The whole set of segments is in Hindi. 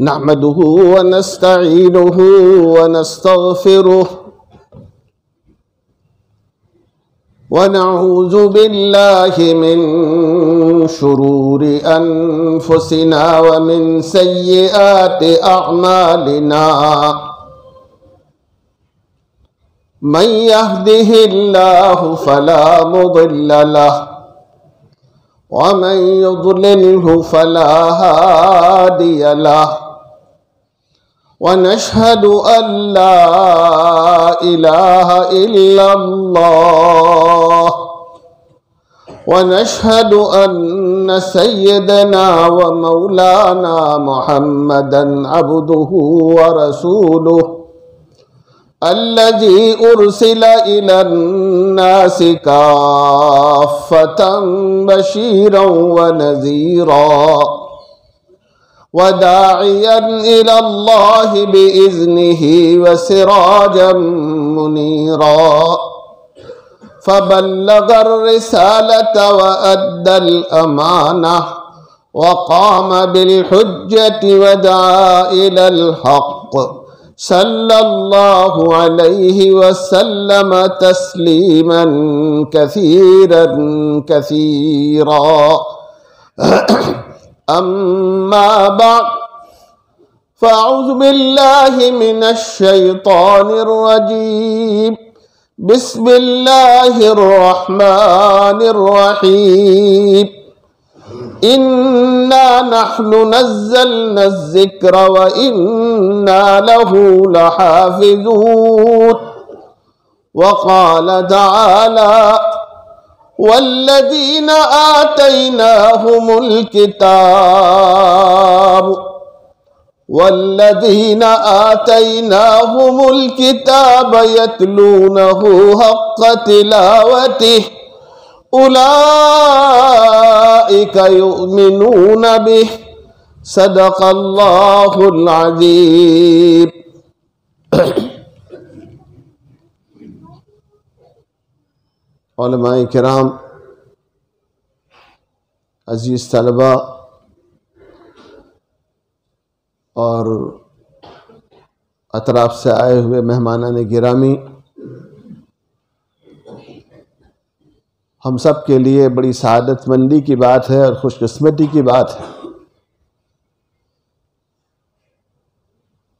नहमदुहु व नस्तईनुहु व नस्तगफिरुह व नऊज़ु बिल्लाहि मिन शुरूरि अनफुसिना व मिन सय्यिआति अअमालिना मन यहदिहिल्लाहु फला मुदिल्ल लहु व मन युद्लिलहु फला हादिय लहु व नशहदु अल्ला इलाहा इल्लल्लाह व नशहदु अन्न सय्यदना व मौलाना मुहम्मदन अब्दुहु व रसूलुहु अल्लज़ी उर्सिला इलन्नासि काफ़्फ़तन बशीरन व नज़ीरा व दाइयन इलल्लाहि बिइज़्निहि व सिराजन मुनीरा फ़बल्लगर रिसालत व अद्दल अमानह व क़ाम बिल हुज्जति व दआ इलल हक़्क़ सल्लल्लाहु अलैहि वसल्लम तस्लीमन कसीरन कसीरा। अम्मा बअद फ़अऊज़ु बिल्लाहि मिनश शैतानिर रजीम। बिस्मिल्लाहिर रहमानिर रहीम। इन्ना नहनु नज़्ज़लना ज़िक्र व इन्ना लहू लहाफ़िज़ून। व क़ाल तआला वल्लज़ीना आतैनाहुमुल किताब यतलूनहु हक़्क़ तिलावतिहि उलाइका युमिनून बिहि सदक़ल्लाहुल अज़ीम। उलमाए किराम, अजीज़ तलबा और अतराफ़ से आए हुए मेहमानान गिरामी, हम सब के लिए बड़ी सआदतमंदी की बात है और खुशकिस्मती की बात है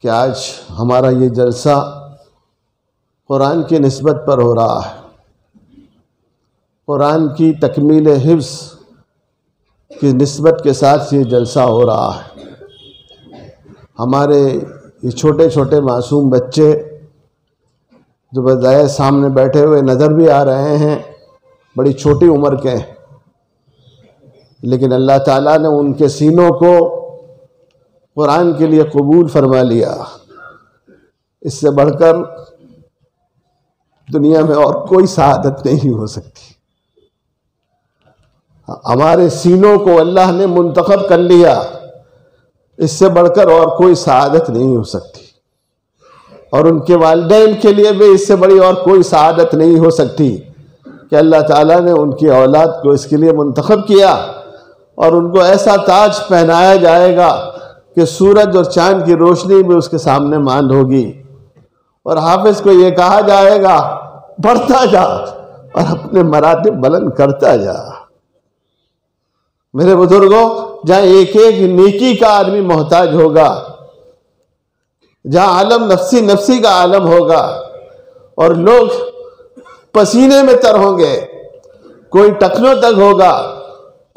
कि आज हमारा ये जलसा कुरान की निस्बत पर हो रहा है। कुरान की तकमील हिफ्ज़ की निस्बत के साथ ये जलसा हो रहा है। हमारे ये छोटे छोटे मासूम बच्चे जो बजाय सामने बैठे हुए नज़र भी आ रहे हैं, बड़ी छोटी उम्र के हैं, लेकिन अल्लाह ताला ने उनके सीनों को कुरान के लिए कबूल फरमा लिया। इससे बढ़कर दुनिया में और कोई सआदत नहीं हो सकती। हमारे सीनों को अल्लाह ने मुंतखब कर लिया, इससे बढ़कर और कोई सआदत नहीं हो सकती। और उनके वालिदैन के लिए भी इससे बड़ी और कोई सआदत नहीं हो सकती कि अल्लाह ताला ने उनकी औलाद को इसके लिए मुंतखब किया और उनको ऐसा ताज पहनाया जाएगा कि सूरज और चांद की रोशनी भी उसके सामने मांद होगी। और हाफिज को ये कहा जाएगा, बढ़ता जा और अपने मरातिब बुलंद करता जा। मेरे बुजुर्गों, जहाँ एक एक नेकी का आदमी मोहताज होगा, जहाँ आलम नफ्सी नफ्सी का आलम होगा और लोग पसीने में तर होंगे, कोई टखनों तक होगा,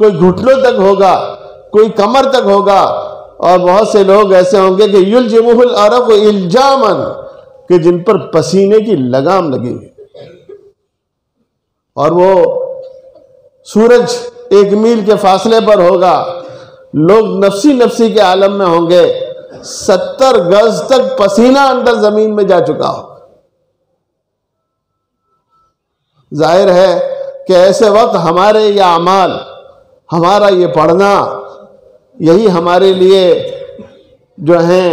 कोई घुटनों तक होगा, कोई कमर तक होगा, और बहुत से लोग ऐसे होंगे कि युलजिमुहुल अरक़ इल्जामन, कि जिन पर पसीने की लगाम लगी हुई, और वो सूरज 1 मील के फासले पर होगा, लोग नफ्सी नफ्सी के आलम में होंगे, 70 गज तक पसीना अंदर जमीन में जा चुका हो। जाहिर है कि ऐसे वक्त हमारे ये अमाल, हमारा ये पढ़ना, यही हमारे लिए जो है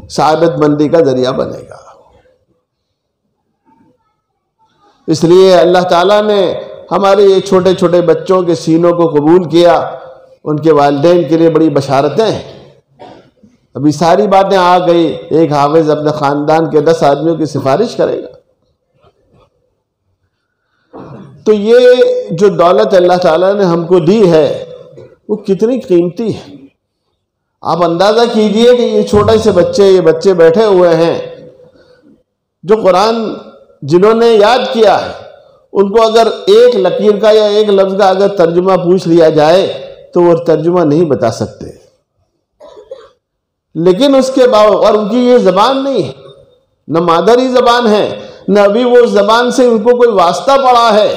सआदतमंदी का जरिया बनेगा। इसलिए अल्लाह ताला ने हमारे ये छोटे छोटे बच्चों के सीनों को कबूल किया। उनके वालिदैन के लिए बड़ी बशारतें हैं। अभी सारी बातें आ गई। एक हाफिज अपने ख़ानदान के 10 आदमियों की सिफारिश करेगा। तो ये जो दौलत अल्लाह ताला ने हमको दी है वो कितनी कीमती है। आप अंदाज़ा कीजिए कि ये छोटे से बच्चे, ये बच्चे बैठे हुए हैं जो कुरान जिन्होंने याद किया है, उनको अगर एक लकीर का या एक लफ्ज़ का अगर तर्जुमा पूछ लिया जाए तो वो तर्जुमा नहीं बता सकते। लेकिन उसके बावजूद, और उनकी ये ज़बान नहीं है, न मादरी ज़बान है, न अभी वो ज़बान से उनको कोई वास्ता पड़ा है,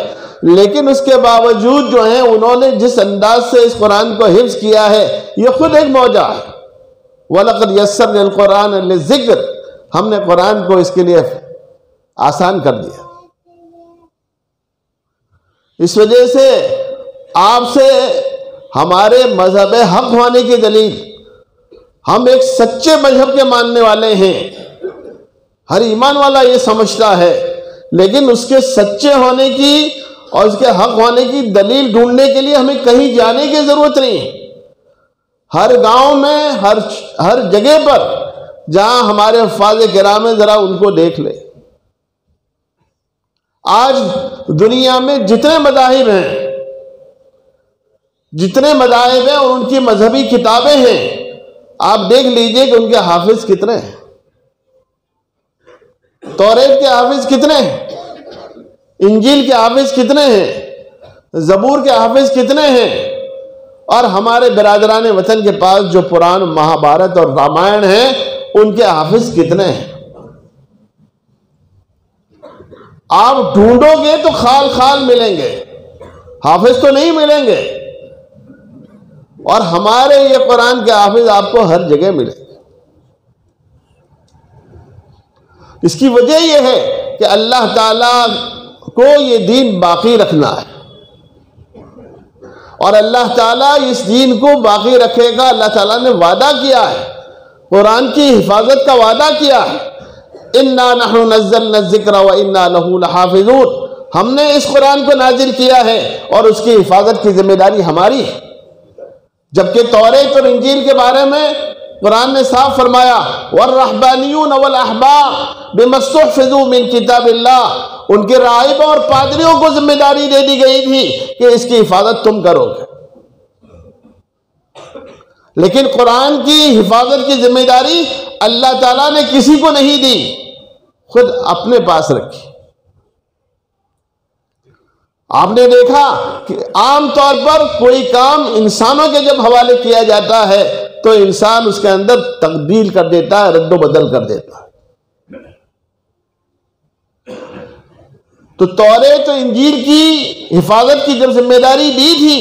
लेकिन उसके बावजूद जो है उन्होंने जिस अंदाज से इस कुरान को हिफ्ज़ किया है ये खुद एक मौजा है। वलक़द यस्सरनल कुरान लिज़िक्र, हमने कुरान को इसके लिए आसान कर दिया। इस वजह से आपसे हमारे मजहब हक होने की दलील, हम एक सच्चे मजहब के मानने वाले हैं। हर ईमान वाला ये समझता है, लेकिन उसके सच्चे होने की और उसके हक होने की दलील ढूंढने के लिए हमें कहीं जाने की जरूरत नहीं। हर गांव में, हर जगह पर जहां हमारे हुफ्फ़ाज़ किराम है, जरा उनको देख ले। आज दुनिया में जितने मज़ाहिब हैं और उनकी मजहबी किताबें हैं, आप देख लीजिए कि उनके हाफिज कितने हैं। तौरेत के हाफिज कितने हैं, इंजील के हाफिज कितने हैं, ज़बूर के हाफिज कितने हैं, और हमारे बिरादरान वतन के पास जो पुराण, महाभारत और रामायण है, उनके हाफिज कितने हैं। आप ढूंढोगे तो खाल खाल मिलेंगे, हाफिज तो नहीं मिलेंगे। और हमारे ये कुरान के हाफिज आपको हर जगह मिलेंगे। इसकी वजह यह है कि अल्लाह ताला को ये दीन बाकी रखना है, और अल्लाह ताला इस दीन को बाकी रखेगा। अल्लाह ताला ने वादा किया है, कुरान की हिफाजत का वादा किया है। इन्ना नहनु नज़्ज़लना ज़िक्र व इन्ना लहू लहाफ़िज़ून, हमने इस कुरान को नाजिल किया है और उसकी हिफाजत की जिम्मेदारी हमारी है। जबकि तौरेत और इंजील के बारे में कुरान ने साफ फरमाया, वर्रहबानियून वल अहबार बिमस्तुहफ़िज़ू मिन किताबिल्लाह, उनके राहिबों और पादरियों को जिम्मेदारी दे दी गई थी कि इसकी हिफाजत तुम करोगे। लेकिन कुरान की हिफाजत की जिम्मेदारी अल्लाह ताला ने किसी को नहीं दी, खुद अपने पास रखी। आपने देखा कि आमतौर पर कोई काम इंसानों के जब हवाले किया जाता है तो इंसान उसके अंदर तब्दील कर देता है, रद्दो बदल कर देता है। तो तौरेत तो इंजील की हिफाजत की जब जिम्मेदारी दी थी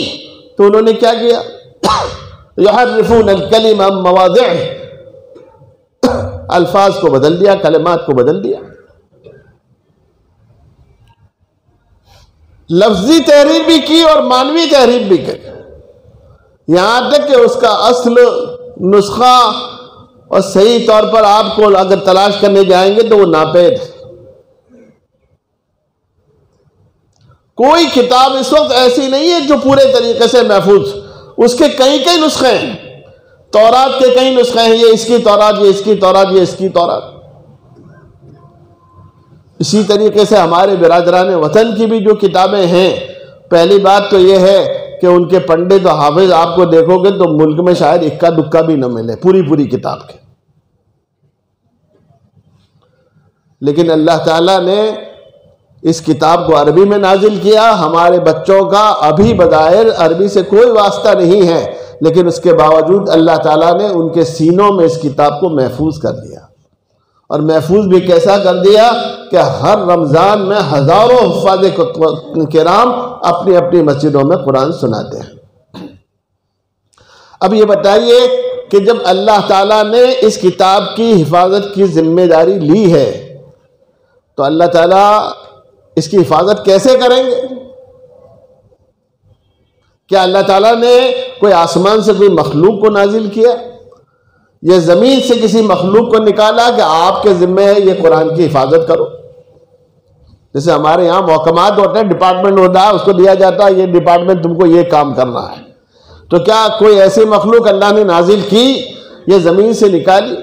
तो उन्होंने क्या किया, युहर्रिफून अल-कलिमा अन मवादिअह, अल्फाज को बदल दिया, कलिमात को बदल दिया। लफ्जी तहरीर भी की और मानवी तहरीर भी की, यहां तक कि उसका असल नुस्खा और सही तौर पर आपको अगर तलाश करने जाएंगे तो वो नापेद है। कोई किताब इस वक्त ऐसी नहीं है जो पूरे तरीके से महफूज, उसके कई कई नुस्खे हैं। तौरात के कई नुस्खे हैं, ये इसकी तौरात, ये इसकी तौरात, ये इसकी तौरात। इसी तरीके से हमारे बिरादरान वतन की भी जो किताबें हैं, पहली बात तो यह है कि उनके पंडित और हाफिज आपको देखोगे तो मुल्क में शायद इक्का दुक्का भी न मिले पूरी किताब के। लेकिन अल्लाह ताला ने इस किताब को अरबी में नाजिल किया। हमारे बच्चों का अभी बज़ाहिर अरबी से कोई वास्ता नहीं है, लेकिन उसके बावजूद अल्लाह ताला ने उनके सीनों में इस किताब को महफूज कर दिया। और महफूज भी कैसा कर दिया कि हर रमज़ान में हज़ारों हुफ़्फ़ाज़ किराम अपनी अपनी मस्जिदों में कुरान सुनाते हैं। अब ये बताइए कि जब अल्लाह ताला ने इस किताब की हिफाजत की जिम्मेदारी ली है तो अल्लाह ताला इसकी हिफाजत कैसे करेंगे? क्या अल्लाह ताला ने कोई आसमान से कोई मखलूक को नाजिल किया या ज़मीन से किसी मखलूक को निकाला कि आपके ज़िम्मे है ये कुरान की हिफाजत करो? जैसे हमारे यहाँ महकमात होते हैं, डिपार्टमेंट होता है, उसको दिया जाता है ये डिपार्टमेंट तुमको ये काम करना है। तो क्या कोई ऐसी मखलूक अल्लाह ने नाजिल की, ये जमीन से निकाली?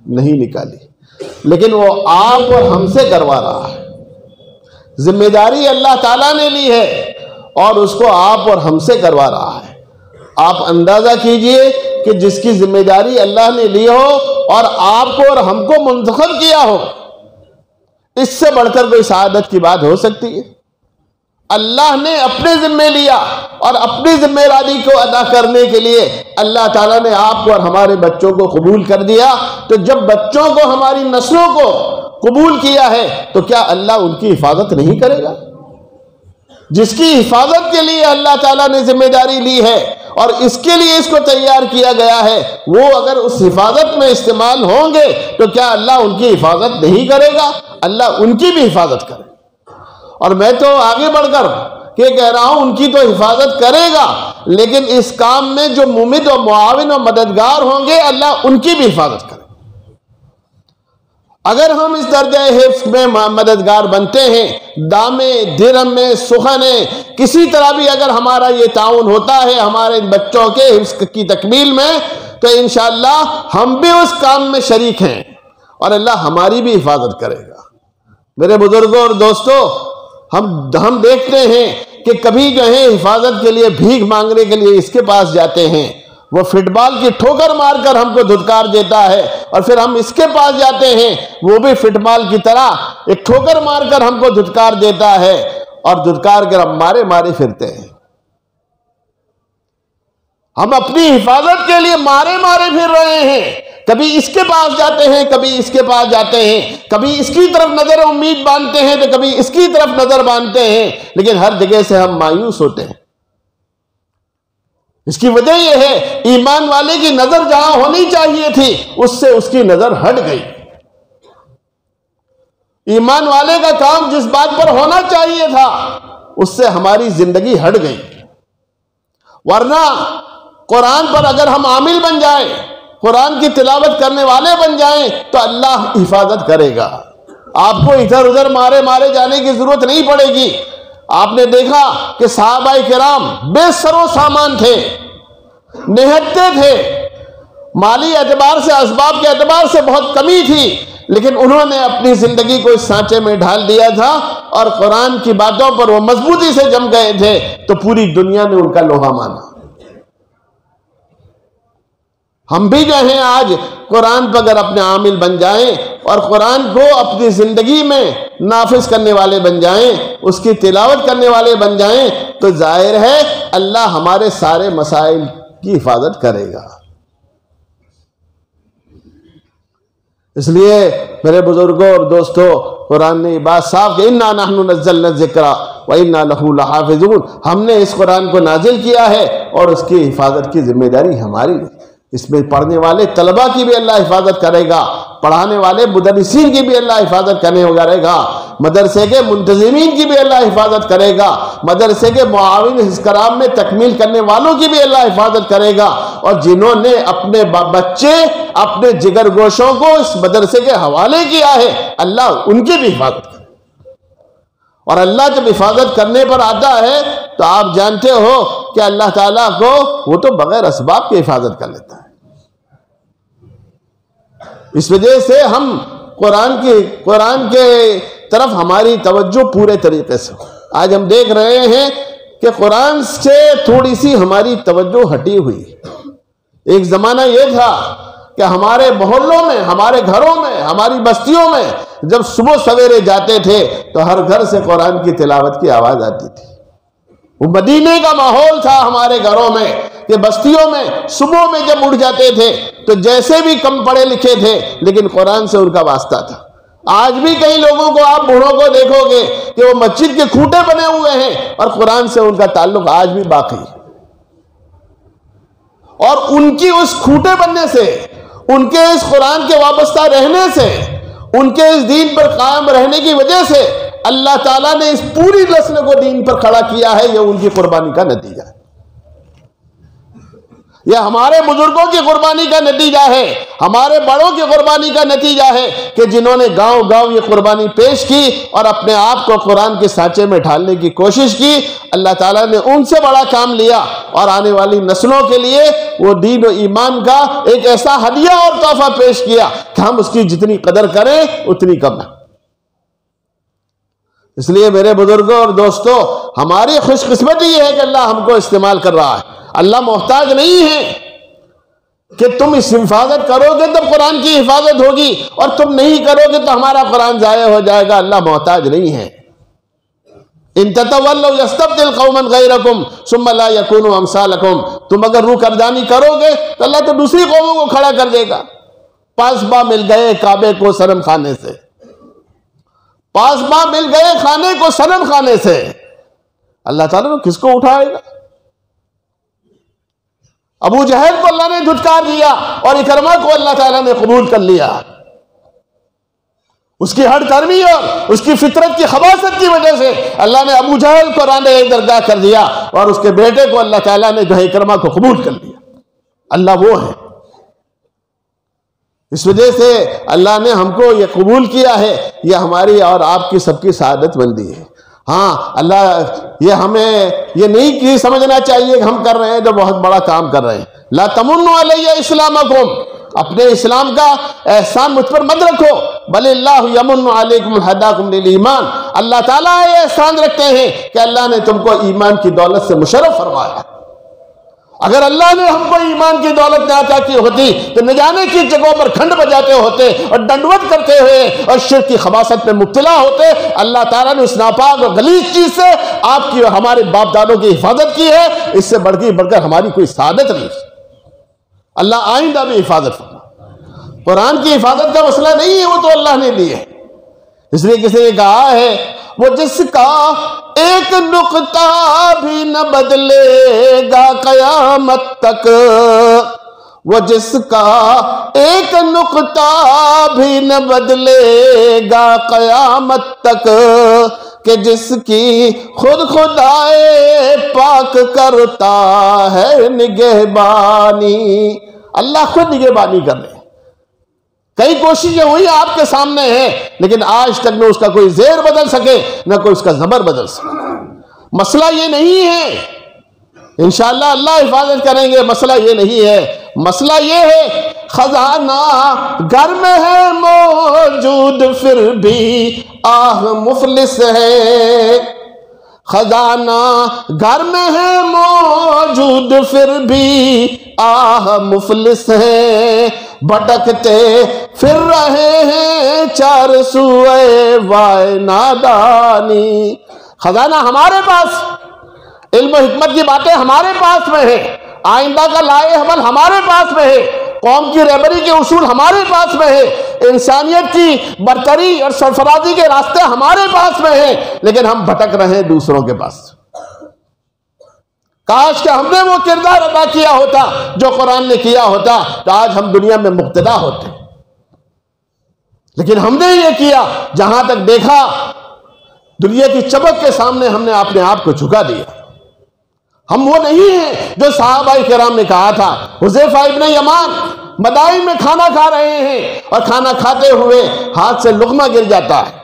नहीं निकाली, लेकिन वो आप और हमसे करवा रहा है। जिम्मेदारी अल्लाह ताला ने ली है और उसको आप और हमसे करवा रहा है। आप अंदाजा कीजिए कि जिसकी जिम्मेदारी अल्लाह ने ली हो और आपको और हमको मुंतखब किया हो, इससे बढ़कर कोई सआदत की बात हो सकती है? अल्लाह ने अपने जिम्मे लिया और अपनी जिम्मेदारी को अदा करने के लिए अल्लाह ताला ने आपको और हमारे बच्चों को कबूल कर दिया। तो जब बच्चों को, हमारी नस्लों को कबूल किया है, तो क्या अल्लाह उनकी हिफाजत नहीं करेगा? जिसकी हिफाजत के लिए अल्लाह ताला ने जिम्मेदारी ली है और इसके लिए इसको तैयार किया गया है, वो अगर उस हिफाजत में इस्तेमाल होंगे तो क्या अल्लाह उनकी हिफाजत नहीं करेगा? अल्लाह उनकी भी हिफाजत करे। और मैं तो आगे बढ़कर के कह रहा हूं, उनकी तो हिफाजत करेगा, लेकिन इस काम में जो मुमिद और मुआविन और मददगार होंगे, अल्लाह उनकी भी हिफाजत करे। अगर हम इस दर्जा हिफ्ज़ में मददगार बनते हैं, दामे दिरहम में सुखने किसी तरह भी अगर हमारा ये ताउन होता है हमारे बच्चों के हिफ्ज़ की तकमील में, तो इंशाअल्लाह हम भी उस काम में शरीक हैं और अल्लाह हमारी भी हिफाजत करेगा। मेरे बुजुर्गों और दोस्तों, हम देखते हैं कि कभी जो है हिफाजत के लिए भीख मांगने के लिए इसके पास जाते हैं, वो फुटबॉल की ठोकर मारकर हमको धुतकार देता है, और फिर हम इसके पास जाते हैं, वो भी फुटबॉल की तरह एक ठोकर मारकर हमको धुतकार देता है और धुतकार कर हम मारे मारे फिरते हैं। हम अपनी हिफाजत के लिए मारे मारे फिर रहे हैं। कभी इसके पास जाते हैं, कभी इसके पास जाते हैं, कभी इसकी तरफ नजर उम्मीद बांधते हैं तो कभी इसकी तरफ नजर बांधते हैं, लेकिन हर जगह से हम मायूस होते हैं। इसकी वजह यह है, ईमान वाले की नजर जहां होनी चाहिए थी उससे उसकी नजर हट गई। ईमान वाले का काम जिस बात पर होना चाहिए था उससे हमारी जिंदगी हट गई। वरना कुरान पर अगर हम आमिल बन जाएं, कुरान की तिलावत करने वाले बन जाएं, तो अल्लाह हिफाजत करेगा। आपको इधर उधर मारे मारे जाने की जरूरत नहीं पड़ेगी। आपने देखा कि सहाबाए किराम बेसरो सामान थे, निहत्ते थे, माली एतबार से, असबाब के एतबार से बहुत कमी थी, लेकिन उन्होंने अपनी जिंदगी को इस सांचे में ढाल दिया था और कुरान की बातों पर वो मजबूती से जम गए थे, तो पूरी दुनिया ने उनका लोहा माना। हम भी जो हैं आज कुरान पर अगर अपने आमिल बन जाएं और कुरान को अपनी जिंदगी में नाफिज करने वाले बन जाएं, उसकी तिलावत करने वाले बन जाएं, तो जाहिर है अल्लाह हमारे सारे मसाइल की हिफाजत करेगा। इसलिए मेरे बुजुर्गों और दोस्तों, कुरान ने बात साफ की, इन्ना नहनु नज़्ज़लना ज़िक्रा व इन्ना लहू लहाफ़िज़ून, हमने इस कुरान को नाजिल किया है और उसकी हिफाजत की जिम्मेदारी हमारी। इसमें पढ़ने वाले तलबा की भी अल्लाह हिफाजत करेगा, पढ़ाने वाले मुदर्रिसीन की भी अल्लाह हिफाजत करने करेगा, मदरसे के मुंतज़िमीन की भी अल्लाह हिफाजत करेगा, मदरसे के मुआविन हिस्कराम में तकमील करने वालों की भी अल्लाह हिफाजत करेगा, और जिन्होंने अपने बच्चे, अपने जिगर गोशों को इस मदरसे के हवाले किया है, अल्लाह उनकी भी हिफाजत करे। और अल्लाह जब हिफाजत करने पर आता है तो आप जानते हो कि अल्लाह ताला को वो तो बगैर असबाब की हिफाजत कर लेता है। इस वजह से हम कुरान के तरफ हमारी तवज्जो पूरे तरीके से, आज हम देख रहे हैं कि कुरान से थोड़ी सी हमारी तवज्जो हटी हुई। एक जमाना यह था कि हमारे मोहल्लों में, हमारे घरों में, हमारी बस्तियों में जब सुबह सवेरे जाते थे तो हर घर से कुरान की तिलावत की आवाज आती थी। वो मदीने का माहौल था हमारे घरों में कि बस्तियों में सुबह में जब उठ जाते थे तो जैसे भी कम पढ़े लिखे थे लेकिन कुरान से उनका वास्ता था। आज भी कई लोगों को, आप बूढ़ों को देखोगे कि वो मस्जिद के खूंटे बने हुए हैं और कुरान से उनका ताल्लुक आज भी बाकी है। और उनकी उस खूंटे बनने से, उनके इस कुरान के वाबस्ता रहने से, उनके इस दीन पर कायम रहने की वजह से अल्लाह ताला ने इस पूरी नस्ल को दीन पर खड़ा किया है। यह उनकी कुर्बानी का नतीजा है। यह हमारे बुजुर्गों की कुर्बानी का नतीजा है, हमारे बड़ों की कुर्बानी का नतीजा है कि जिन्होंने गांव गांव ये कुर्बानी पेश की और अपने आप को कुरान के सांचे में ढालने की कोशिश की। अल्लाह ताला ने उनसे बड़ा काम लिया और आने वाली नस्लों के लिए वो दीन और ईमान का एक ऐसा हदिया और तोहफा पेश किया कि हम उसकी जितनी कदर करें उतनी कम है। इसलिए मेरे बुजुर्गों और दोस्तों, हमारी खुशकिस्मती है कि अल्लाह हमको इस्तेमाल कर रहा है। अल्लाह मोहताज नहीं है कि तुम इस हिफाजत करोगे तब कुरान की हिफाजत होगी और तुम नहीं करोगे तो हमारा कुरान जाया हो जाएगा। अल्लाह मोहताज नहीं है। इन ततवल्लौ यस्तब्दिल कौमन गैरकुम सुम्मा ला यकूनु अमसालकुम, तुम अगर रूकरदानी करोगे तो अल्लाह तो दूसरी कौमों को खड़ा कर देगा। पासबा मिल गए काबे को सनम खाने से, पासबा मिल गए खाने को सनम खाने से, अल्लाह ताला तो किसको उठाएगा? अबू जहल को अल्लाह ने धुतकार दिया और इकरमा को अल्लाह ताला ने कबूल कर लिया। उसकी हड़कर्मी और उसकी फितरत की खबासत की वजह से अल्लाह ने अबू जहल को राने दरगाह कर दिया और उसके बेटे को अल्लाह ताला ने जो है इकरमा को कबूल कर लिया। अल्लाह वो है। इस वजह से अल्लाह ने हमको ये कबूल किया है। यह हमारी और आपकी सबकी सआदत मंदी है। हाँ, अल्लाह ये हमें ये नहीं कि समझना चाहिए कि हम कर रहे हैं तो बहुत बड़ा काम कर रहे हैं। ला तमुन्नु अलैया इस्लामकुम, अपने इस्लाम का एहसान मुझ पर मत रखो। बलिल्लाहु यमुन्नु अलैकुम हदाकुम लिल ईमान, अल्लाह ताला ये एहसान रखते हैं कि अल्लाह ने तुमको ईमान की दौलत से मुशर्रफ फरमाया। अगर अल्लाह ने हमको ईमान की दौलत न अता की होती तो न जाने की जगहों पर खंड बजाते होते और दंडवत करते हुए और शिर्क की खबासत में मुब्तला होते। अल्लाह ताला ने उस नापाक और गलीज चीज से आपकी और हमारे बाप दादों की हिफाजत की है। इससे बढ़कर हमारी कोई सादत नहीं। अल्लाह आइंदा भी हिफाजत फरमा। कुरान की हिफाजत का मसला नहीं है, वो तो अल्लाह ने ली है। इसलिए किसी ने कहा है वो जिसका एक नुक्ता भी न बदलेगा कयामत तक, वो जिसका एक नुक्ता भी न बदलेगा कयामत तक, कि जिसकी खुद खुदाए पाक करता है निगहबानी। अल्लाह खुद निगहबानी कर ले। कई कोशिशें हुई आपके सामने हैं, लेकिन आज तक न उसका कोई जेर बदल सके न कोई उसका जबर बदल सके। मसला ये नहीं है, इंशाअल्लाह अल्लाह हिफाजत करेंगे। मसला ये नहीं है, मसला ये है खजाना घर में है मौजूद फिर भी आह मुफलिस है। खजाना घर में है मौजूद फिर भी आह मुफलिस है। भटकते फिर रहे हैं चार सुए वाय नादानी। खजाना हमारे पास, इल्म हिकमत की बातें हमारे पास में है, आइंदा का लाए अमल हमारे पास में है, कौम की रहबरी के उसूल हमारे पास में है, इंसानियत की बरतरी और सरफराजी के रास्ते हमारे पास में है, लेकिन हम भटक रहे हैं दूसरों के पास। काश कि हमने वो किरदार अदा किया होता जो कुरान ने किया होता तो आज हम दुनिया में मुक्तदा होते। लेकिन हमने ये किया, जहां तक देखा दुनिया की चमक के सामने हमने अपने आप को झुका दिया। हम वो नहीं हैं जो सहाबाए किराम ने कहा था। हुज़ैफा इब्न यमान मदाइन में खाना खा रहे हैं और खाना खाते हुए हाथ से लुक़मा गिर जाता है।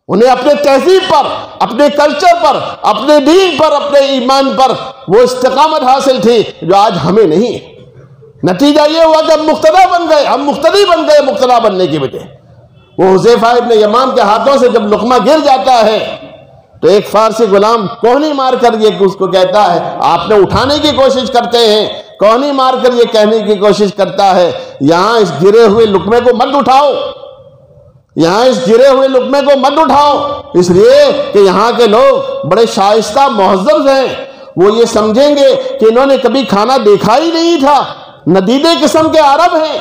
उन्हें अपने तहजीब पर, अपने कल्चर पर, अपने दीन पर, अपने ईमान पर वो इस्तिकामत हासिल थी जो आज हमें नहीं है। नतीजा ये हुआ कि हम मुक्तदा बन गए, हम मुक्तदी बन गए मुक्तदा बनने की वजह। वो हुज़ैफा इब्न यमान के हाथों से जब लुक़मा गिर जाता है तो एक फारसी गुलाम कोहनी मार कर ये उसको कहता है, आपने उठाने की कोशिश करते हैं, कोहनी मार कर ये कहने की कोशिश करता है यहां इस गिरे हुए लुक़मे को मत उठाओ, यहां इस गिरे हुए लुक़मे को मत उठाओ, इसलिए कि यहां के लोग बड़े शाइस्ता मुहज़्ज़ब हैं। वो ये समझेंगे कि इन्होंने कभी खाना देखा ही नहीं था, नदीदे किस्म के अरब हैं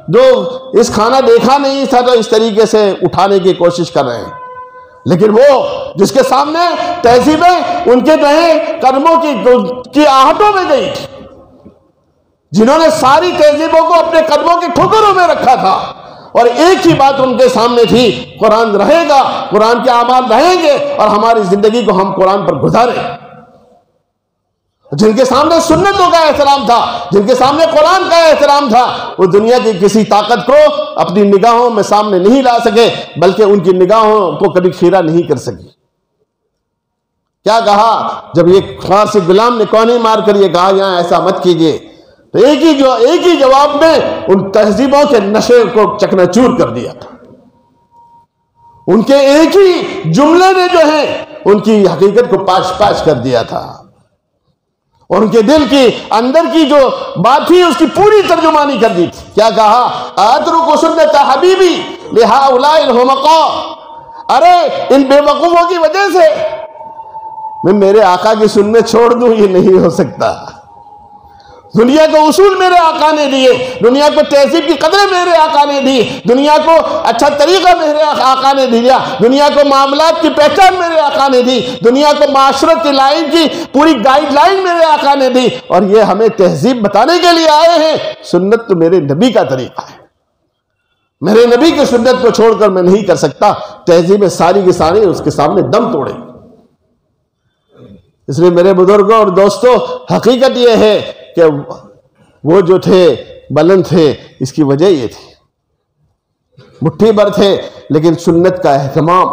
जो इस खाना देखा नहीं था तो इस तरीके से उठाने की कोशिश कर रहे हैं। लेकिन वो जिसके सामने तहजीबें उनके जो है कदमों की आहटों में गई थी, जिन्होंने सारी तहजीबों को अपने कदमों की ठोकरों में रखा था और एक ही बात उनके सामने थी, कुरान रहेगा, कुरान के अमाल रहेंगे और हमारी जिंदगी को हम कुरान पर गुजारें। जिनके सामने सुन्नतों का एहतराम था, जिनके सामने कुरान का एहतराम था, वो दुनिया की किसी ताकत को अपनी निगाहों में सामने नहीं ला सके, बल्कि उनकी निगाहों को कभी खीरा नहीं कर सकी। क्या कहा जब ये फारसी गुलाम ने कौनी मार कर ये कहा यहां ऐसा मत कीजिए, तो एक ही जवाब में उन तहजीबों के नशे को चकनाचूर कर दिया था। उनके एक ही जुमले ने जो है उनकी हकीकत को पाश पाश कर दिया था, और उनके दिल की अंदर की जो बात थी उसकी पूरी तर्जुमानी कर दी थी। क्या कहा, अतरुकु सुन्नत हबीबी लिहाउलाइल हुमका, अरे इन बेवकूफों की वजह से मैं मेरे आका की सुन्नत छोड़ दूं, ये नहीं हो सकता। दुनिया को उसूल मेरे आका ने दिए, दुनिया को तहजीब की कदरें मेरे आका ने दी, दुनिया को अच्छा तरीका मेरे आका ने दिया, दुनिया को मामलात की पहचान मेरे आका ने दी, दुनिया को माशरत की लाइन की पूरी गाइडलाइन मेरे आका ने दी, और ये हमें तहजीब बताने के लिए आए हैं। सुन्नत तो मेरे नबी का तरीका है, मेरे नबी की सुन्नत को छोड़कर मैं नहीं कर सकता। तहजीब सारी की सारी उसके सामने दम तोड़े। इसलिए मेरे बुजुर्गों और दोस्तों, हकीकत यह है कि वो जो थे बुलंद थे, इसकी वजह ये थी, मुट्ठी भर थे, लेकिन सुन्नत का एहतमाम,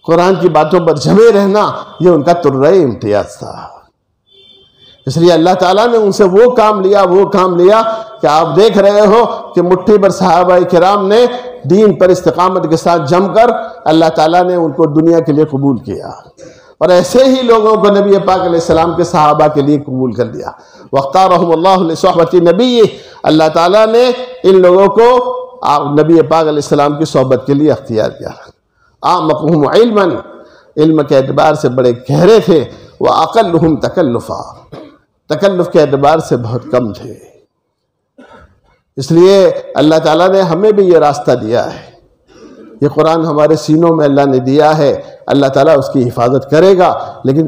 कुरान की बातों पर जमे रहना, ये उनका तुर्रे इम्तियाज था। इसलिए अल्लाह ताला ने उनसे वो काम लिया कि आप देख रहे हो कि मुट्ठी भर सहाबा किराम ने दीन पर इस्तिकामत के साथ जमकर अल्लाह ताला ने उनको दुनिया के लिए कबूल किया, और ऐसे ही लोगों को नबी पाक अलैहिस्सलाम के सहाबा के लिए कबूल कर दिया। वख्तारहुमुल्लाहु लिसहबति नबी, अल्लाह ताला ने इन लोगों को नबी पाक अलैहिस्सलाम की सोहबत के लिए अख्तियार किया। आमकुहुम इल्मन, इल्म के एतबार से बड़े गहरे थे, व अक़ल्लुहुम तकल्लुफ़ा, तकल्लुफ़ के एतबार से बहुत कम थे। इसलिए अल्लाह ताला ने हमें भी ये रास्ता दिया है, ये कुरान हमारे सीनों में अल्लाह ने दिया है, अल्लाह ताला उसकी हिफाजत करेगा। लेकिन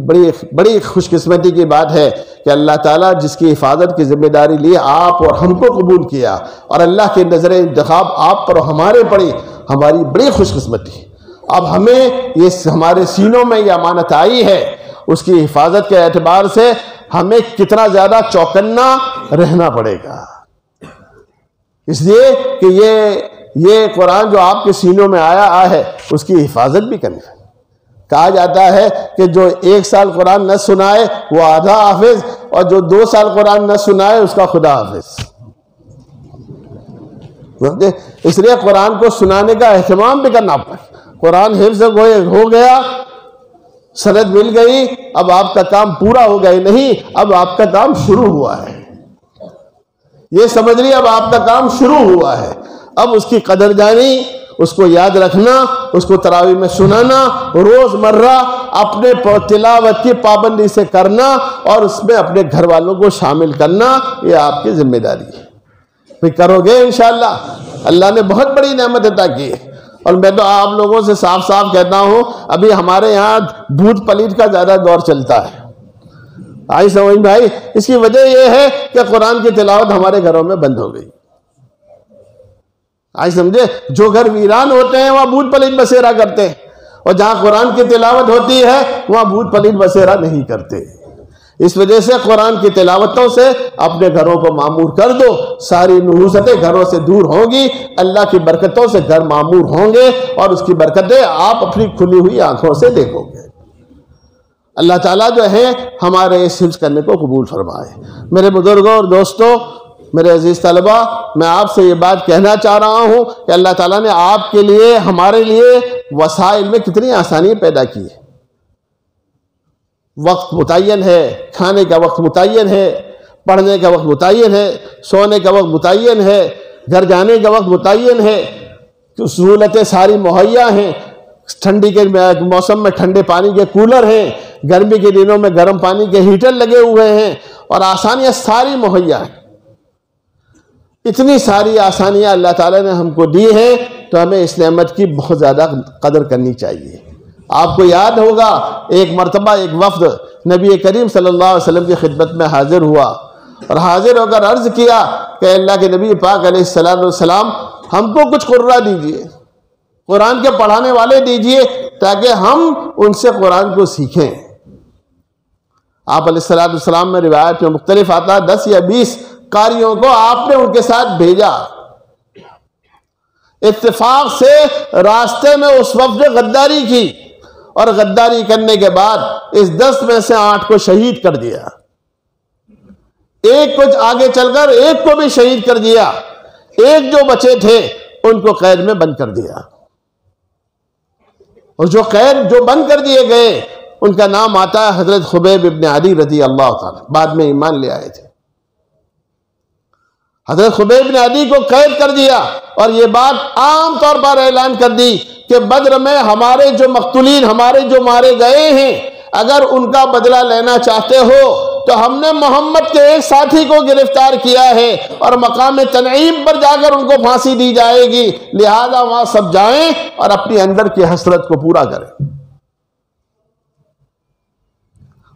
बड़ी खुशकिस्मती की बात है कि अल्लाह ताला जिसकी हिफाजत की जिम्मेदारी ली, आप और हमको कबूल किया, और अल्लाह के नज़र इंतखाब आप पर हमारे पड़ी, हमारी बड़ी खुशकिस्मती। अब हमें ये हमारे सीनों में ये अमानत आई है, उसकी हिफाजत के एतबार से हमें कितना ज़्यादा चौकन्ना रहना पड़ेगा। इसलिए कि ये कुरान जो आपके सीनों में आया है, उसकी हिफाजत भी करनी है। कहा जाता है कि जो 1 साल कुरान न सुनाए वो आधा हाफिज, और जो 2 साल कुरान न सुनाए उसका खुदा हाफिज। इसलिए कुरान को सुनाने का एहतमाम भी करना पड़े। कुरान हिफ्ज़ हो गया, सनद मिल गई, अब आपका काम पूरा हो गया नहीं, अब आपका काम शुरू हुआ है। ये समझ ली, अब आपका काम शुरू हुआ है। अब उसकी कदर जानी, उसको याद रखना, उसको तरावी में सुनाना, रोजमर्रा अपने तिलावत की पाबंदी से करना, और उसमें अपने घर वालों को शामिल करना, ये आपकी जिम्मेदारी है। फिर करोगे इंशाअल्लाह। अल्लाह ने बहुत बड़ी नेमत अता की है, और मैं तो आप लोगों से साफ साफ कहता हूं, अभी हमारे यहाँ भूत पलीत का ज्यादा दौर चलता है। आई समझ में आई? इसकी वजह यह है कि कुरान की तिलावत हमारे घरों में बंद हो गई। आई समझे? जो घर वीरान होते हैं वहां भूत पलीत बसेरा करते हैं, और जहां कुरान की तिलावत होती है वहां भूत पलीत बसेरा नहीं करते। इस वजह से कुरान की तिलावतों से अपने घरों को मामूर कर दो, सारी नुहूसतें घरों से दूर होंगी, अल्लाह की बरकतों से घर मामूर होंगे, और उसकी बरकतें आप अपनी खुली हुई आंखों से देखोगे। अल्लाह ताला जो है हमारे इस हिफ्ज़ करने को कबूल फरमाए। मेरे बुजुर्गों और दोस्तों, मेरे अजीज तलबा, मैं आपसे ये बात कहना चाह रहा हूँ कि अल्लाह ताला ने आपके लिए, हमारे लिए वसाइल में कितनी आसानी पैदा की है। वक्त मुतय्यन है, खाने का वक्त मुतय्यन है, पढ़ने का वक्त मुतय्यन है, सोने का वक्त मुतय्यन है, घर जाने का वक्त मुतय्यन है, सहूलतें सारी मुहैया हैं। ठंडी के मौसम में ठंडे पानी के कूलर हैं, गर्मी के दिनों में गर्म पानी के हीटर लगे हुए हैं, और आसानियाँ सारी मुहैया हैं। इतनी सारी आसानियाँ अल्लाह ताला ने हमको दी हैं, तो हमें इस नेमत की बहुत ज़्यादा कदर करनी चाहिए। आपको याद होगा, एक मरतबा एक वफ्द नबी करीम सल्लल्लाहु अलैहि वसल्लम की खिदमत में हाजिर हुआ, और हाजिर होकर अर्ज़ किया कि अल्लाह के नबी पाक अलैहिस्सलाम हमको कुछ कुर्रा दीजिए, कुरान के पढ़ाने वाले दीजिए, ताकि हम उनसे कुरान को सीखें। आप अलैहिस्सलाम में रिवायत में मुख्तलिफ आता है 10 या 20 कारियों को आपने उनके साथ भेजा। इत्तेफाक से रास्ते में उस वक्त ने गद्दारी की और गद्दारी करने के बाद इस 10 में से 8 को शहीद कर दिया, एक को आगे चलकर एक को भी शहीद कर दिया, एक जो बचे थे उनको कैद में बंद कर दिया। और जो कैद जो बंद कर दिए गए उनका नाम आता है हजरत खुबैब इब्न अदी रजी अल्लाह ताला, बाद में ईमान ले आए थे। हजरत खुबैब इब्न अदी को कैद कर दिया और यह बात आम तौर पर ऐलान कर दी कि बद्र में हमारे जो मक्तूलीन, हमारे जो मारे गए हैं, अगर उनका बदला लेना चाहते हो तो हमने मोहम्मद के एक साथी को गिरफ्तार किया है और मकाम तनईम पर जाकर उनको फांसी दी जाएगी, लिहाजा वहां सब जाएं और अपनी अंदर की हसरत को पूरा करें।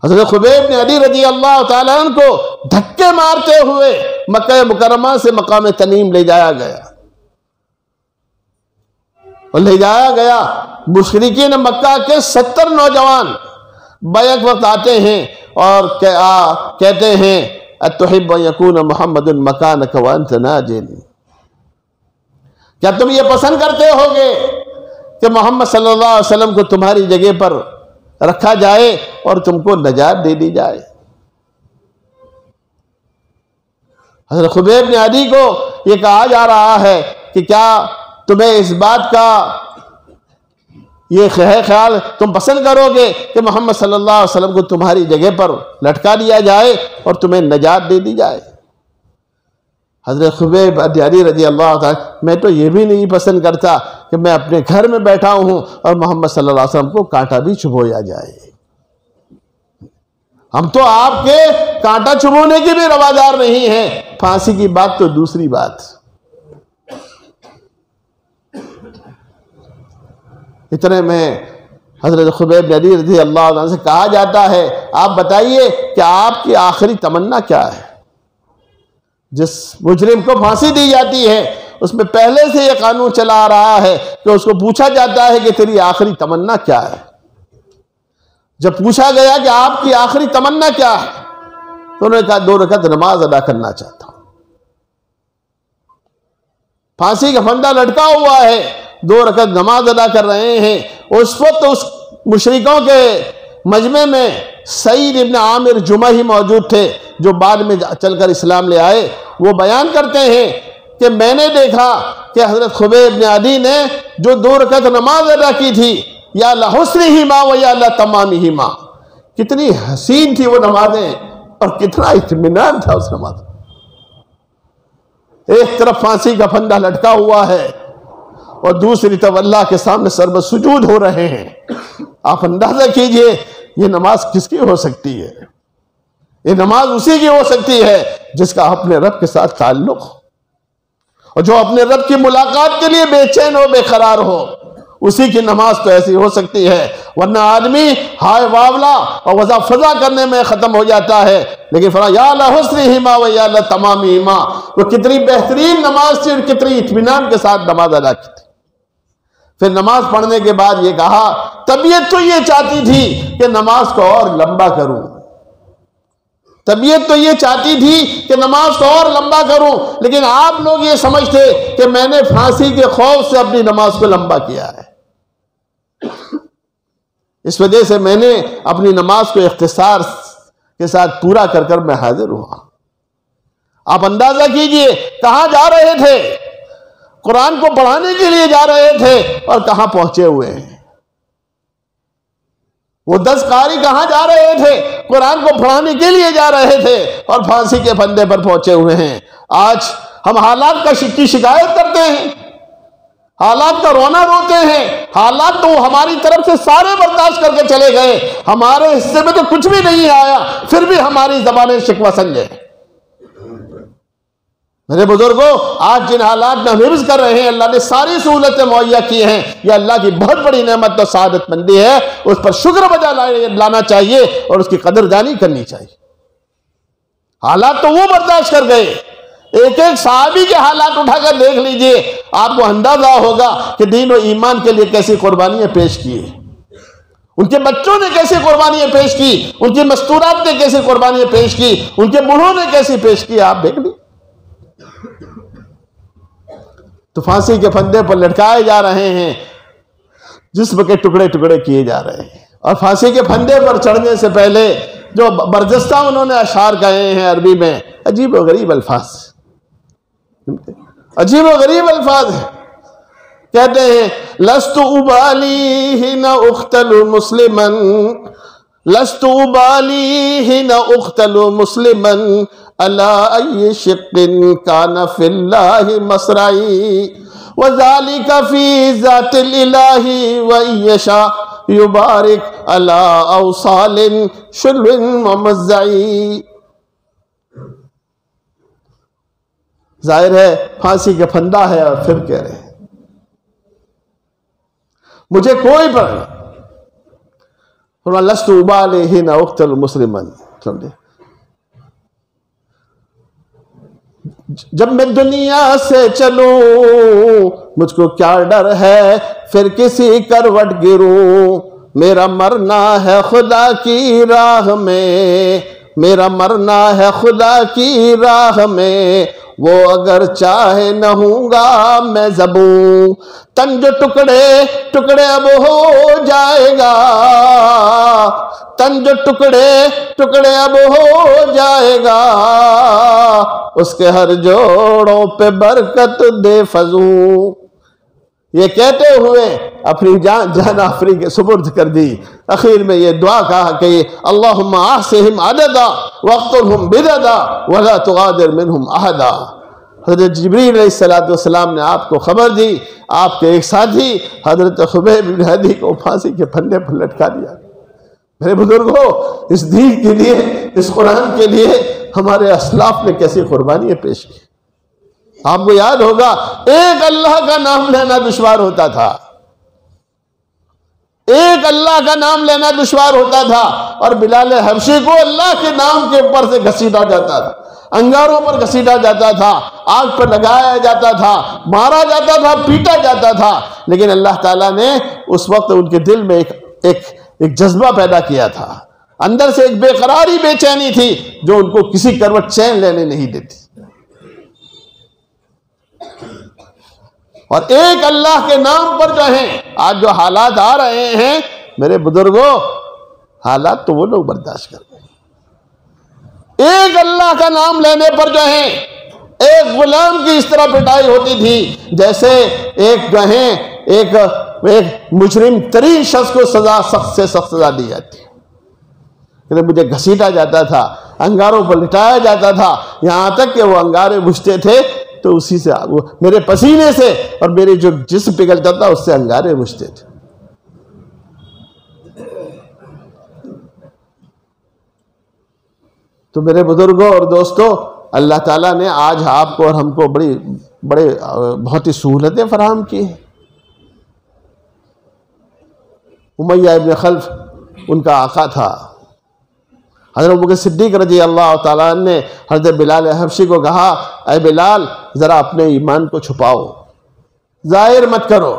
हज़रत खुबैब ने अली रजी अल्लाह ताला अन्हु को धक्के मारते हुए मक्का मुकर्रमा से मकाम तनईम ले जाया गया और ले जाया गया। मुशरिकीन मक्का के 70 नौजवान बैक वक्त आते हैं और कहते हैं अतुहिब्बु यकून मुहम्मदुन मकानक व अंत नाजिन, क्या तुम ये पसंद करते होगे कि मोहम्मद सल्लल्लाहु अलैहि वसल्लम को तुम्हारी जगह पर रखा जाए और तुमको नजात दे दी जाए। हज़रत खुबैब ने अदी को यह कहा जा रहा है कि क्या तुम्हें इस बात का ये ख्याल तुम पसंद करोगे कि मोहम्मद सल्लल्लाहु अलैहि वसल्लम को तुम्हारी जगह पर लटका दिया जाए और तुम्हें नजात दे दी जाए। हज़रत खुबैब अदी रजी अल्लाह ताला, मैं तो ये भी नहीं पसंद करता कि मैं अपने घर में बैठा हूं और मोहम्मद सल्लल्लाहु अलैहि वसल्लम को कांटा भी चुभोया जाए। हम तो आपके कांटा चुभोने के भी रवादार नहीं हैं, फांसी की बात तो दूसरी बात। इतने में हज़रत खुबैब अदी रज़ी अल्लाह अन्हु से कहा जाता है, आप बताइए कि आपकी आखिरी तमन्ना क्या है। जिस मुजरिम को फांसी दी जाती है उसमें पहले से यह कानून चला आ रहा है कि उसको पूछा जाता है कि तेरी आखिरी तमन्ना क्या है। जब पूछा गया कि आपकी आखिरी तमन्ना क्या है तो उन्होंने कहा 2 रकात नमाज अदा करना चाहता हूं। फांसी का फंदा लटका हुआ है, 2 रकात नमाज अदा कर रहे हैं। उस वक्त उस मुशरिकों के मजमे में सईद इब्न आमिर जुमही मौजूद थे जो बाद में चलकर इस्लाम ले आए। वो बयान करते हैं कि मैंने देखा कि हज़रत खुबैब इब्न अदी ने जो 2 रकात नमाज अदा की थी, या लहुस्निहिमा व या लतमामिहिमा, कितनी हसीन थी वो नमाजें और कितना इत्मीनान था उस नमाज। एक तरफ फांसी का फंदा लटका हुआ है और दूसरी तरफ अल्लाह के सामने सर्व सुजूद हो रहे हैं। आप अंदाजा कीजिए ये नमाज किसकी हो सकती है। ये नमाज उसी की हो सकती है जिसका अपने रब के साथ ताल्लुक हो और जो अपने रब की मुलाकात के लिए बेचैन हो, बेकरार हो, उसी की नमाज तो ऐसी हो सकती है। वरना आदमी हाय वावला और वज़ा फजा करने में खत्म हो जाता है। लेकिन फरमाया या लहुस्निहिमा व या लतमामिहिमा, वो कितनी बेहतरीन नमाज थी और कितनी इत्मीनान के साथ नमाज अदा की थी। फिर नमाज पढ़ने के बाद ये कहा, तबीयत तो ये चाहती थी कि नमाज को और लंबा करूं, तबीयत तो ये चाहती थी कि नमाज को और लंबा करूं, लेकिन आप लोग ये समझते कि मैंने फांसी के खौफ से अपनी नमाज को लंबा किया है, इस वजह से मैंने अपनी नमाज को इख्तिसार के साथ पूरा कर कर मैं हाजिर हुआ। आप अंदाजा कीजिए कहां जा रहे थे, कुरान को पढ़ाने के लिए जा रहे थे और कहां पहुंचे हुए हैं। वो 10 कारी कहां जा रहे थे, कुरान को पढ़ाने के लिए जा रहे थे और फांसी के फंदे पर पहुंचे हुए हैं। आज हम हालात की शिकायत करते हैं, हालात का रोना रोते हैं। हालात तो हमारी तरफ से सारे बर्दाश्त करके चले गए, हमारे हिस्से में तो कुछ भी नहीं आया, फिर भी हमारी ज़बानें शिकवा समझे। मेरे बुजुर्गों, आज जिन हालात में हम हिफ्ज़ कर रहे हैं, अल्लाह ने सारी सहूलतें मुहैया की हैं। यह अल्लाह की बहुत बड़ी नेमत और सादतमंदी है, उस पर शुक्र बजा लाना चाहिए और उसकी कदरदानी करनी चाहिए। हालात तो वो बर्दाश्त कर गए, एक एक सहाबी के हालात उठाकर देख लीजिए, आपको अंदाजा होगा कि दीन और ईमान के लिए कैसी कुर्बानियां पेश किए। उनके बच्चों ने कैसे कुर्बानियां पेश की, उनकी मस्तूरात ने कैसे कुर्बानियां पेश की, उनके बूढ़ों ने कैसे पेश की, आप देख ली। तो फांसी के फंदे पर लटकाए जा रहे हैं, जिस्म के टुकड़े टुकड़े किए जा रहे हैं। और फांसी के फंदे पर चढ़ने से पहले जो बरजस्ता उन्होंने अशार कहे हैं अरबी में, अजीब व गरीब अल्फाज, अजीब व गरीब अल्फाज है। कहते हैं लस्तु उबाली ही न उख्तलु मुस्लिमन, लस्तु उबाली ही न उख्तलु मुस्लिमन, अला अय्य शिक्किन कान फिल्लाहि मसराई, व ज़ालिका फी ज़ातिल इलाही व यशा युबारिक अला औसालिन शुल्विन ममज़्ज़ई। जाहिर है फांसी का फंदा है, और फिर कह रहे हैं मुझे कोई पर नहीं, लस्तु उबालिही न उख्तल मुस्लिमन। समझे, जब मैं दुनिया से चलूं मुझको क्या डर है, फिर किसी करवट गिरूं, मेरा मरना है खुदा की राह में, मेरा मरना है खुदा की राह में, वो अगर चाहे न हूंगा मैं ज़बूं, तन जो टुकड़े टुकड़े अब हो जाएगा, तन जो टुकड़े टुकड़े अब हो जाएगा, उसके हर जोड़ों पे बरकत दे फजूं। ये कहते हुए अपनी जान आफरी के सुपुर्द कर दी। आखिर में ये दुआ कहा कि अल्लाहुम्मा ahsihim अददा वक़्तुलहुम बिददा वला तुगादिर मिनहुम अहदा। हज़रत जिब्रील अलैहिस्सलाम ने आपको खबर दी, आपके एक साथी हज़रत खुबैब बिन हदी को फांसी के फंदे पर लटका दिया। मेरे बुजुर्गों, इस दीन के लिए, इस कुरान के लिए हमारे असलाफ ने कैसी कुर्बानियां पेश की। आपको याद होगा, एक अल्लाह का नाम लेना दुश्वार होता था, एक अल्लाह का नाम लेना दुश्वार होता था, और बिलाल हबशी को अल्लाह के नाम के ऊपर से घसीटा जाता था, अंगारों पर घसीटा जाता था, आग पर लगाया जाता था, मारा जाता था, पीटा जाता था। लेकिन अल्लाह ताला ने उस वक्त उनके दिल में एक जज्बा पैदा किया था, अंदर से एक बेकरारी बेचैनी थी जो उनको किसी करवट चैन लेने नहीं देती। और एक अल्लाह के नाम पर जो है आज जो हालात आ रहे हैं, मेरे बुजुर्गों, हालात तो वो लोग बर्दाश्त कर रहे हैं। एक अल्लाह का नाम लेने पर जो है एक गुलाम की इस तरह पिटाई होती थी जैसे एक जो है एक मुजरिम तरीन शख्स को सजा, सख्त से सख्त सजा दी जाती है। मुझे घसीटा जाता था, अंगारों पर लिटाया जाता था, यहां तक कि वो अंगारे बुझते थे तो उसी से वो मेरे पसीने से और मेरे जो जिस्म पिघलता था उससे अंगारे बुझते थे। तो मेरे बुजुर्गों और दोस्तों, अल्लाह ताला ने आज आपको और हमको बहुत ही सहूलतें फराहम की हैं। उमैया इब्न खल्फ उनका आका था। हज़रत अबू बकर सिद्दीक़ रज़ी अल्लाह ताला ने हज़रत बिलाल हबशी को कहा, ऐ बिलाल, ज़रा अपने ईमान को छुपाओ, ज़ाहिर मत करो,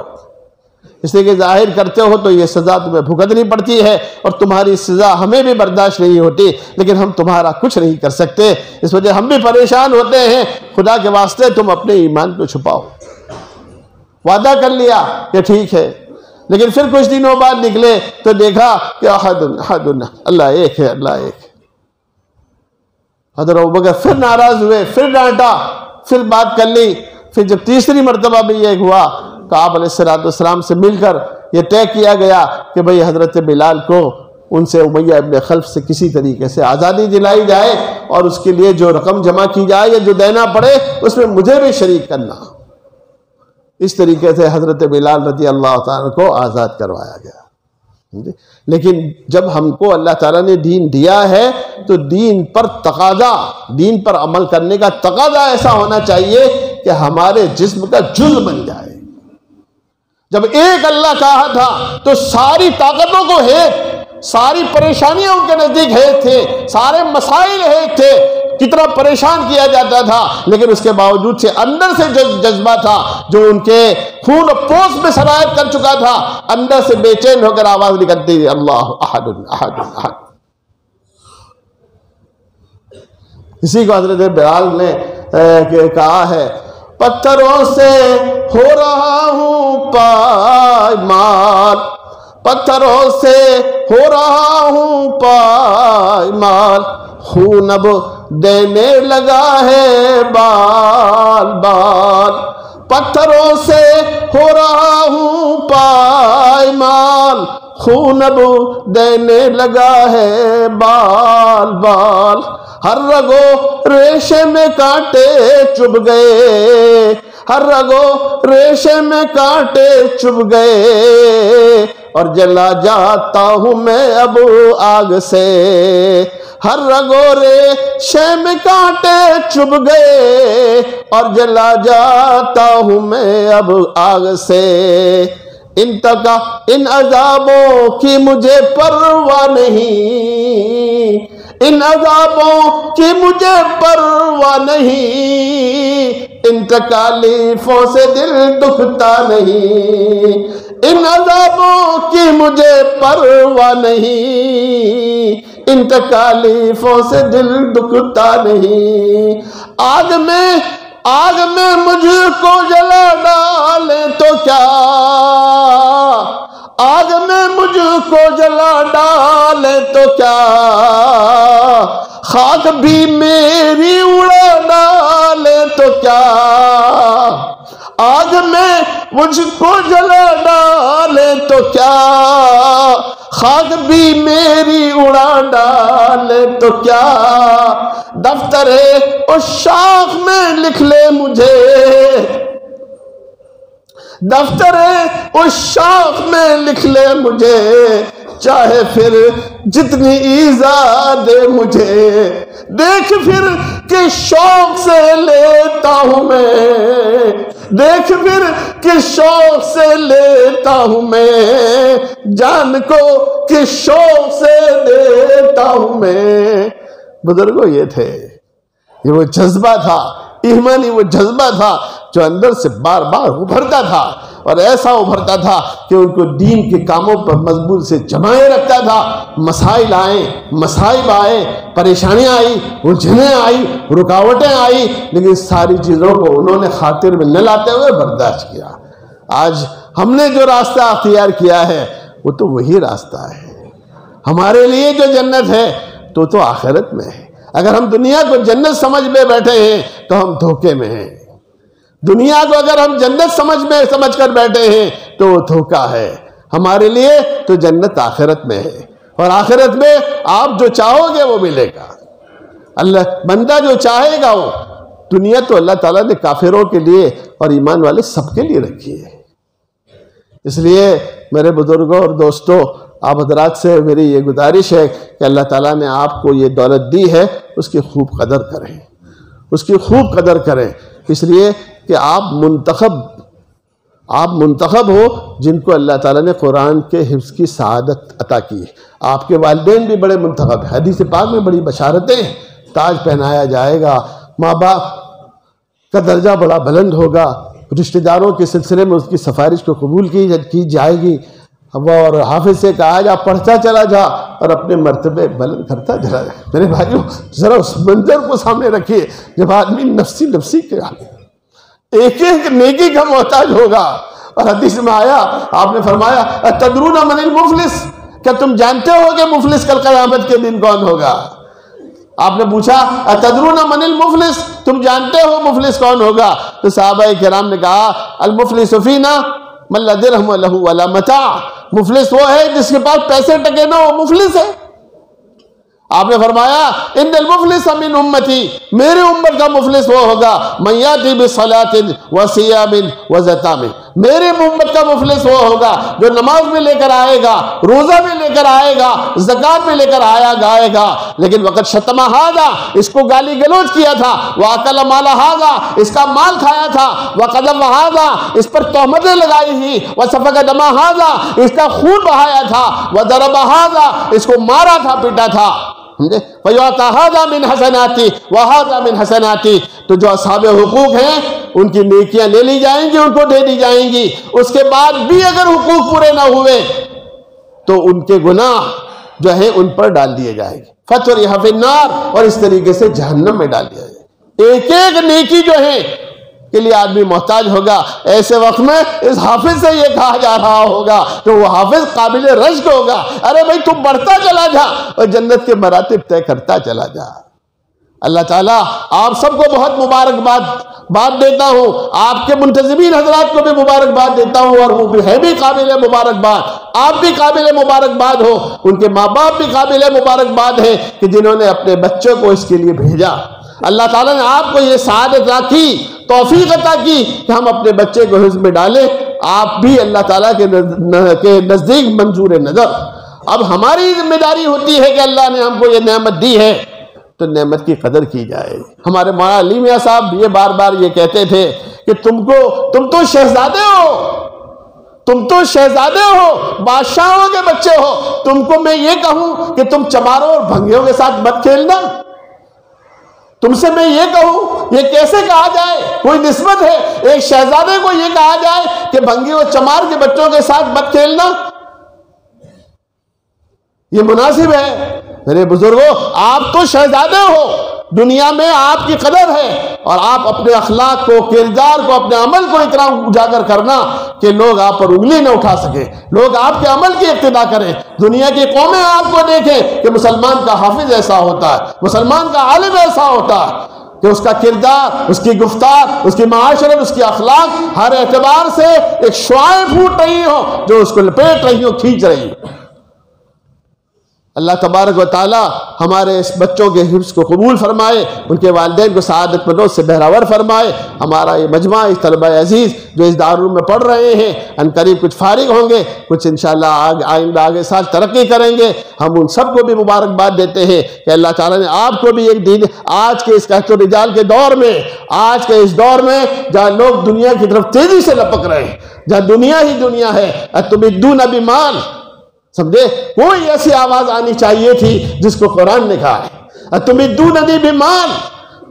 इसलिए कि ज़ाहिर करते हो तो ये सज़ा तुम्हें भुगतनी पड़ती है और तुम्हारी सज़ा हमें भी बर्दाश्त नहीं होती, लेकिन हम तुम्हारा कुछ नहीं कर सकते, इस वजह हम भी परेशान होते हैं। खुदा के वास्ते तुम अपने ईमान को छुपाओ। वादा कर लिया कि ठीक है, लेकिन फिर कुछ दिनों बाद निकले तो देखा कि अहद अल्लाह एक है, अल्लाह एक है। हज़रत अबू बकर फिर नाराज हुए, फिर डांटा, फिर बात कर ली। फिर जब तीसरी मरतबा भी ये हुआ तो आप अलैहिस्सलाम से मिलकर यह तय किया गया कि भाई हज़रत बिलाल को उनसे उमैया इब्न खल्फ से किसी तरीके से आज़ादी दिलाई जाए और उसके लिए जो रकम जमा की जाए या जो देना पड़े उसमें मुझे भी शरीक करना। इस तरीके से हज़रत बिलाल रज़ी अल्लाह ताला को आज़ाद करवाया गया। लेकिन जब हमको अल्लाह ताला ने दीन दिया है तो दीन पर तकाज़ा, दीन पर अमल करने का तकाज़ा ऐसा होना चाहिए कि हमारे जिस्म का जुज़ बन जाए। जब एक अल्लाह कहा था तो सारी ताकतों को हेत, सारी परेशानियां उनके नजदीक हेत थे, सारे मसाइल हेत थे, कितना परेशान किया जाता था, लेकिन उसके बावजूद से अंदर से जो जज्बा था, जो उनके खून और पोस में सरायत कर चुका था, अंदर से बेचैन होकर आवाज निकलती थी, अल्लाह अहद अहद अहद। इसी को हजरत बिलाल ने कहा है, पत्थरों से हो रहा हूं पायमाल, पत्थरों से हो रहा हूं पायमाल, खून अब देने लगा है बाल बाल, पत्थरों से हो रहा हूं पायमाल, खून अब देने लगा है बाल बाल, हर रगो रेशे में कांटे चुभ गए, हर रगो रेशे में कांटे चुभ गए, और जला जाता हूं मैं अब आग से, हर रगो रेशे में कांटे चुभ गए, और जला जाता हूं मैं अब आग से। इन अजाबों की मुझे परवाह नहीं, इन अजाबों की मुझे परवाह नहीं, इन तकालीफों से दिल दुखता नहीं, इन अजाबों की मुझे परवाह नहीं, इन तकालीफों से दिल दुखता नहीं। आग में मुझको जला डाले तो क्या, आग में मुझको जला डाले तो क्या, खाक भी मेरी उड़ा डाले तो क्या, आग में मुझको जला डाले तो क्या, खाक भी मेरी उड़ा डाले तो क्या, दफ्तरे उस शाख में लिख ले मुझे, दफ्तरे उस शाख में लिख ले मुझे, चाहे फिर जितनी ईजा दे मुझे, देख फिर किस शौक से लेता हूं मैं, देख फिर किस शौक से लेता हूं मैं, जान को किस शौक से देता हूं मैं। बुजुर्गों ये थे, ये वो जज्बा था, ईमानी वो जज्बा था जो अंदर से बार बार उभरता था, और ऐसा उभरता था कि उनको दीन के कामों पर मजबूत से जमाए रखता था। मसाइल आए, मसाइब आए, परेशानियां आई, उलझनें आई, रुकावटें आई, लेकिन सारी चीज़ों को उन्होंने खातिर में न लाते हुए बर्दाश्त किया। आज हमने जो रास्ता अख्तियार किया है वो तो वही रास्ता है। हमारे लिए जो जन्नत है तो आखिरत में है। अगर हम दुनिया को जन्नत समझ में बैठे हैं तो हम धोखे में हैं। दुनिया को अगर हम जन्नत समझ कर बैठे हैं तो वो धोखा है। हमारे लिए तो जन्नत आखिरत में है, और आखिरत में आप जो चाहोगे वो मिलेगा। अल्लाह बंदा जो चाहेगा वो, दुनिया तो अल्लाह ताला ने काफिरों के लिए और ईमान वाले सबके लिए रखी है। इसलिए मेरे बुजुर्गों और दोस्तों, आप हजरात से मेरी ये गुजारिश है कि अल्लाह ताला ने आपको ये दौलत दी है, उसकी खूब कदर करें, उसकी खूब कदर करें। इसलिए कि आप मुंतखब हो जिनको अल्लाह ताला ने कुरान के हिफ्ज़ की सआदत अता की है। आपके वालिदैन भी बड़े मुंतखब हैं। हदीस पाक में बड़ी बशारतें, ताज पहनाया जाएगा, माँ बाप का दर्जा बड़ा बुलंद होगा, रिश्तेदारों के सिलसिले में उसकी सिफारिश को कबूल की जाएगी, और हाफिज से कहा जा पढ़ता चला जा और अपने मर्तबे बुलंद करता चला जा। मेरे भाइयों, जरा उस मंजर को सामने रखिए जब आदमी नफ्सी नफ्सी के एक एक नेकी का मोहताज होगा। और हदीस में आया, आपने फरमाया तदरूना मनिल मुफलिस, क्या तुम जानते हो कि मुफलिस कल क़यामत के दिन कौन होगा? आपने पूछा तदरूना मनिल मुफलिस, तुम जानते हो मुफलिस कौन होगा? तो सहाबाए किराम ने कहा अल मुफलिस फीना मन ला दिरहम लहू वला मता, मुफलिस वो है जिसके पास पैसे टके ना, वो मुफलिस है। आपने फरमाया इन्नल मुफलिस मिन उम्मती, मेरी उम्मत का मुफलिस वो होगा मय्याती बिस्सलातिन व सियामिन व ज़कामिन, मेरी उम्मत का मुफलिस वो होगा जो नमाज में लेकर आएगा, रोजा में लेकर आएगा, ज़कात में लेकर आएगा, लेकिन वक़्त शतमा हाजा, इसको गाली गलौज किया था, व अकल माला हाजा, इसका माल खाया था, व कदम हाजा, इस पर तहमतें लगाई थी, व सफक दमा हाजा, इसका खून बहाया था, व दरब हाजा, इसको मारा था, पीटा था, समझे? फयुअता हाज़ा मिन हसनाती व हाज़ा मिन हसनाती, तो जो अस्हाबे हुकूक हैं उनकी नेकियां ले ली जाएंगी, उनको दे दी जाएंगी। उसके बाद भी अगर हुकूक पूरे ना हुए तो उनके गुनाह जो है उन पर डाल दिए जाएंगे, फतुरिहा फिन्नार, और इस तरीके से जहन्नम में डाल दिया जाएगा। एक एक नेकी जो है के लिए आदमी मोहताज होगा। ऐसे वक्त में इस हाफिज से ये कहा जा रहा होगा तो वो हाफिज काबिल रश्क होगा, अरे भाई तुम बढ़ता चला जा और जन्नत के मरातिब तय करता चला जा। अल्लाह ताला आप सबको बहुत मुबारकबाद देता हूँ, आपके मुंतज़िमीन हजरात को भी मुबारकबाद देता हूँ, और वो भी है भी काबिल मुबारकबाद, आप भी काबिल मुबारकबाद हो, उनके माँ बाप भी काबिल मुबारकबाद हैं कि जिन्होंने अपने बच्चों को इसके लिए भेजा। अल्लाह ताला ने आपको ये सआदत की, तौफीक अता की कि हम अपने बच्चे को हिफ्ज़ में डालें। आप भी अल्लाह ताला के नज़दीक मंजूर नज़र। अब हमारी जिम्मेदारी होती है कि अल्लाह ने हमको ये नेमत दी है तो नेमत की कदर की जाए। हमारे मौलाना अली मियां साहब ये बार बार ये कहते थे कि तुम तो शहजादे हो, तुम तो शहजादे हो, बादशाहों के बच्चे हो, तुमको मैं ये कहूं कि तुम चमारों और भंगियों के साथ मत खेलना, तुमसे मैं ये कहूं, ये कैसे कहा जाए? कोई निस्बत है एक शहजादे को ये कहा जाए कि भंगी और चमार के बच्चों के साथ मत खेलना? ये मुनासिब है? मेरे बुजुर्गों, आप तो शहजादे हो, दुनिया में आपकी कदर है, और आप अपने अखलाक को, किरदार को, अपने अमल को इतना उजागर करना कि लोग आप पर उंगली न उठा सके, लोग आपके अमल की इक्तिदा करें, दुनिया की कौमें आपको देखें कि मुसलमान का हाफिज ऐसा होता है, मुसलमान का आलिम ऐसा होता है कि उसका किरदार, उसकी गुफ्तार, उसकी माशरत, उसकी अखलाक हर एतबार से एक शुआएं फूट रही हो जो उसको लपेट रही हो, खींच रही हो। अल्लाह तबारक व तआला हमारे इस बच्चों के हिफ्ज़ को कबूल फरमाए, उनके वालिदैन को सआदत मदोद से बहरावर फरमाए। हमारा ये मजमा, इस तलबा अजीज़ जो इस दारुल में पढ़ रहे हैं, अनकरीब कुछ फारिग होंगे, कुछ इंशाअल्लाह आइंदा आगे साल तरक्की करेंगे। हम उन सबको भी मुबारकबाद देते हैं कि अल्लाह ताला ने आपको भी एक दिन आज के इस कहतो रिजाल के दौर में, आज के इस दौर में जहाँ लोग दुनिया की तरफ तेजी से लपक रहे हैं, जहाँ दुनिया ही दुनिया है, तुमिद्दून बिमाल, समझे? कोई ऐसी आवाज आनी चाहिए थी जिसको कुरान ने कहा है, तुमिद्दून बिमाल,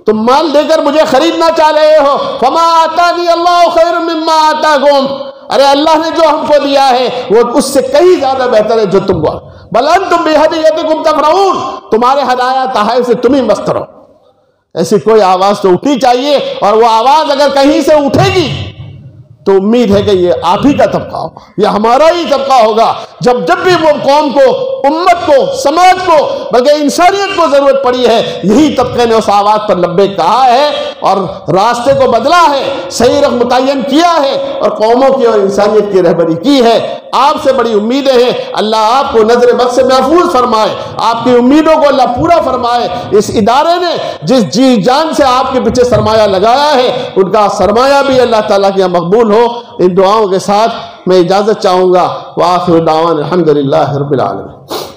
तुम माल देकर मुझे खरीदना चाह रहे हो, फमा आतानी अल्लाहु खैरुम मिम्मा आताकुम, अरे अल्लाह ने जो हमको दिया है वो उससे कहीं ज्यादा बेहतर है जो तुमको, बल अंतुम बिहदियतिकुम तफरहून, तुम्हारे हदाया तहफ़ से तुम ही मस्त रहो। ऐसी कोई आवाज तो उठनी चाहिए, और वो आवाज अगर कहीं से उठेगी तो उम्मीद है कि ये आप ही का तबका होगा, ये हमारा ही तबका होगा। जब जब भी वो कौम को, उम्मत को, समाज को, बल्कि इंसानियत को जरूरत पड़ी है, यही तबके ने उस आवाज पर लब्बैक कहा है और रास्ते को बदला है, सही रख मुतय्यन किया है और कौमों की और इंसानियत की रहबरी की है। आपसे बड़ी उम्मीदें हैं, अल्लाह आपको नजर बद से महफूज फरमाए, आपकी उम्मीदों को अल्लाह पूरा फरमाए। इस इदारे ने जिस जी जान से आपके पीछे सरमाया लगाया है, उनका सरमाया भी अल्लाह ताला के यहाँ मकबूल हो। इन दुआओं के साथ मैं इजाजत चाहूंगा। व आखिर दावाना अल्हम्दुलिल्लाहि रब्बिल आलमीन।